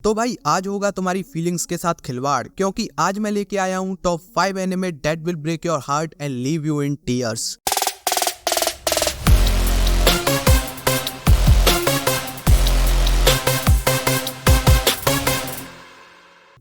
तो भाई आज होगा तुम्हारी फीलिंग्स के साथ खिलवाड़, क्योंकि आज मैं लेके आया हूँ top 5 anime that will break your heart and leave you in tears.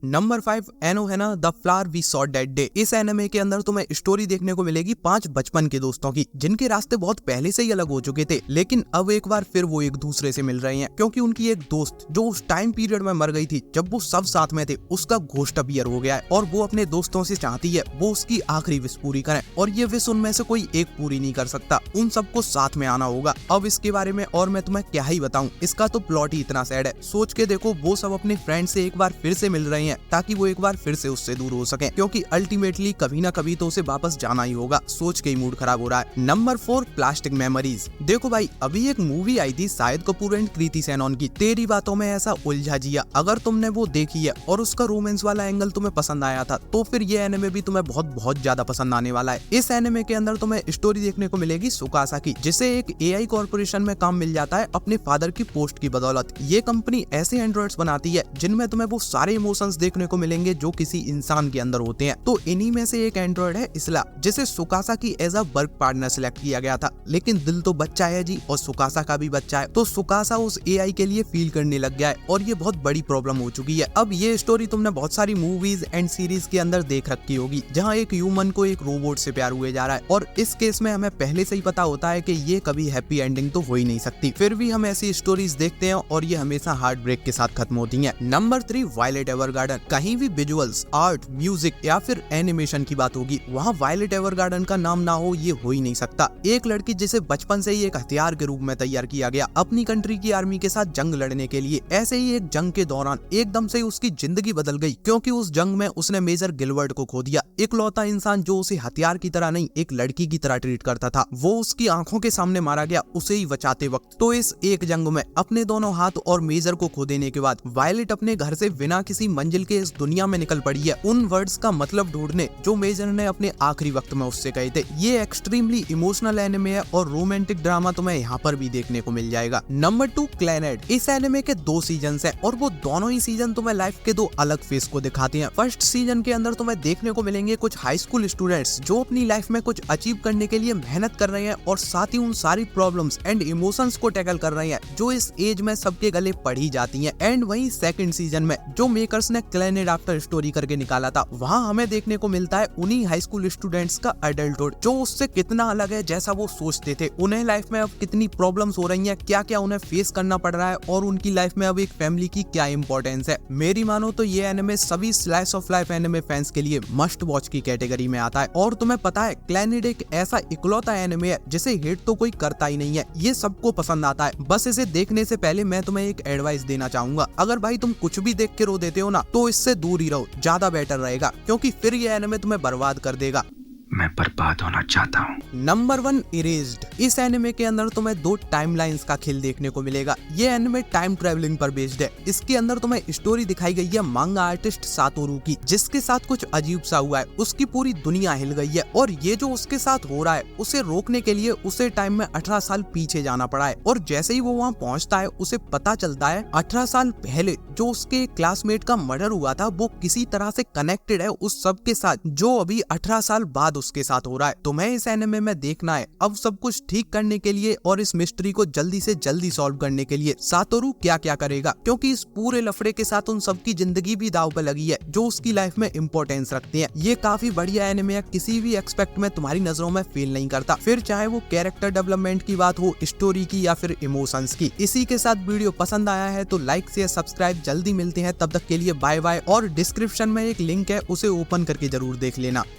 Number 5 Ano है ना the flower we saw that day. इस एनिमे के अंदर तुम्हें स्टोरी देखने को मिलेगी 5 बचपन के दोस्तों की, जिनके रास्ते बहुत पहले से ही अलग हो चुके थे, लेकिन अब एक बार फिर वो एक दूसरे से मिल रहे हैं, क्योंकि उनकी एक दोस्त जो उस टाइम पीरियड में मर गई थी जब वो सब साथ में थे, उसका घोस्ट अपीयर हो गया है और वो अपने दोस्तों से चाहती है वो उसकी आखिरी विश पूरी करें, और ये विश उनमें से कोई एक पूरी नहीं कर सकता, उन सबको साथ में आना होगा। अब इसके बारे में और मैं तुम्हें क्या ही बताऊं, इसका तो प्लॉट ही इतना सैड है। सोच के देखो, वो सब अपने फ्रेंड से एक बार फिर से मिल रहे हैं ताकि वो एक बार फिर से उससे दूर हो सके, क्योंकि अल्टीमेटली कभी ना कभी तो उसे वापस जाना ही होगा। सोच के ही मूड खराब हो रहा है। Number 4 plastic memories. देखो भाई, अभी एक मूवी आई थी शाहिद कपूर एंड कृति सेनन की, तेरी बातों में ऐसा उलझा जिया। अगर तुमने वो देखी है और उसका रोमांस वाला एंगल तुम्हें पसंद आया था, तो फिर ये एनिमे भी तुम्हें बहुत ज्यादा पसंद आने वाला है। इस एनिमे के अंदर तुम्हें स्टोरी देखने को मिलेगी सुकासा की, जिसे एक एआई कॉर्पोरेशन में काम मिल जाता है अपने फादर की पोस्ट की बदौलत। ये कंपनी ऐसे एंड्रॉइड्स बनाती है जिनमें तुम्हें वो सारे इमोशंस देखने को मिलेंगे जो किसी इंसान के अंदर होते हैं। तो इन्हीं में से एक एंड्रॉइड है इसला, जिसे सुकासा की as a work partner select किया गया था, लेकिन दिल तो बच्चा है जी, और सुकासा का भी बच्चा है, तो सुकासा उस एआई के लिए फील करने लग गया है, और ये बहुत बड़ी प्रॉब्लम हो चुकी है। अब ये स्टोरी तुमने बहुत सारी मूवीज एंड सीरीज के अंदर देख रखी होगी, जहाँ एक ह्यूमन को एक रोबोट से प्यार हुए जा रहा है, और इस केस में हमें पहले से ही पता होता है कि ये कभी हैप्पी एंडिंग तो हो ही नहीं सकती, फिर भी हम ऐसी स्टोरीज देखते हैं और ये हमेशा हार्ट ब्रेक के साथ खत्म होती है। Number 3 Violet Evergarden. कहीं भी विजुअल्स, आर्ट, म्यूजिक या फिर एनिमेशन की बात होगी, वहाँ वायलेट एवरगार्डन का नाम ना हो ये हो ही नहीं सकता। एक लड़की जिसे बचपन से ही एक हथियार के रूप में तैयार किया गया अपनी कंट्री की आर्मी के साथ जंग लड़ने के लिए, ऐसे ही एक जंग के दौरान एकदम से उसकी जिंदगी बदल गई, क्योंकि उस जंग में उसने मेजर गिलवर्ट को खो दिया। इकलौता इंसान जो उसे हथियार की तरह नहीं एक लड़की की तरह ट्रीट करता था, वो उसकी आंखों के सामने मारा गया उसे ही बचाते वक्त। तो इस एक जंग में अपने दोनों हाथ और मेजर को खो देने के बाद वायलेट अपने घर से बिना किसी मंजिल के इस दुनिया में निकल पड़ी है, उन वर्ड्स का मतलब ढूंढने जो मेजर ने अपने आखिरी वक्त में उससे कहे थे। ये एक्सट्रीमली इमोशनल एनिमे है और रोमांटिक ड्रामा तुम्हें यहाँ पर भी देखने को मिल जाएगा। नंबर 2 क्लैनेड। इस एनिमे के 2 सीजन हैं और वो दोनों ही सीजन तुम्हें लाइफ के 2 अलग फेस को दिखाते हैं। फर्स्ट सीजन के अंदर तुम्हें देखने को मिलेंगे कुछ हाई स्कूल स्टूडेंट्स जो अपनी लाइफ में कुछ अचीव करने के लिए मेहनत कर रहे हैं, और साथ ही उन सारी प्रॉब्लम्स एंड इमोशंस को टैकल कर रहे हैं जो इस एज में सबके गले पड़ी जाती हैं। एंड वहीं सेकंड सीजन में जो मेकर्स ने क्लैनेड आफ्टर स्टोरी करके निकाला था, वहाँ हमें देखने को मिलता है उन्हीं हाई स्कूल स्टूडेंट्स का एडल्टहुड, जो उससे कितना अलग है जैसा वो सोचते थे। उन्हें लाइफ में अब कितनी प्रॉब्लम्स हो रही हैं, क्या क्या उन्हें फेस करना पड़ रहा है, और उनकी लाइफ में अब एक फैमिली की क्या इंपॉर्टेंस है। मेरी मानो तो ये एनिमे सभी slice of life anime fans के लिए मस्ट वॉच की कैटेगरी में आता है। और तुम्हें पता है, क्लैनेड एक ऐसा इकलौता एनिमे है जिसे हिट तो कोई करता ही नहीं है, ये सबको पसंद आता है। बस इसे देखने से पहले मैं तुम्हें एक एडवाइस देना चाहूंगा, अगर भाई तुम कुछ भी देख के रो देते हो ना, तो इससे दूर ही रहो, ज्यादा बेटर रहेगा, क्योंकि फिर ये एनिमे तुम्हें बर्बाद कर देगा। मैं बर्बाद होना चाहता हूँ। Number 1 erased. इस एनिमे के अंदर तुम्हें 2 टाइमलाइंस का खेल देखने को मिलेगा। ये एनिमे टाइम ट्रेवलिंग पर बेस्ड है। इसके अंदर तुम्हें स्टोरी दिखाई गई है मांगा आर्टिस्ट सातोरू की, जिसके साथ कुछ अजीब सा हुआ है, उसकी पूरी दुनिया हिल गई है, और ये जो उसके साथ हो रहा है उसे रोकने के लिए उसे टाइम में 18 साल पीछे जाना पड़ा है। और जैसे ही वो वहाँ पहुँचता है, उसे पता चलता है 18 साल पहले जो उसके क्लासमेट का मर्डर हुआ था वो किसी तरह से कनेक्टेड है उस सब के साथ जो अभी 18 साल बाद उसके साथ हो रहा है। तुम्हें इस एनिमे में देखना है अब सब कुछ ठीक करने के लिए और इस मिस्ट्री को जल्दी से जल्दी सॉल्व करने के लिए सातोरू क्या क्या करेगा, क्योंकि इस पूरे लफड़े के साथ उन सबकी जिंदगी भी दांव पे लगी है जो उसकी लाइफ में इंपॉर्टेंस रखती है। ये काफी बढ़िया एनिमे है, किसी भी एक्सपेक्ट में तुम्हारी नजरों में फेल नहीं करता, फिर चाहे वो कैरेक्टर डेवलपमेंट की बात हो, स्टोरी की, या फिर इमोशंस की। इसी के साथ वीडियो पसंद आया है तो लाइक शेयर सब्सक्राइब, जल्दी मिलते हैं, तब तक के लिए बाय बाय। और डिस्क्रिप्शन में एक लिंक है, उसे ओपन करके जरूर देख लेना।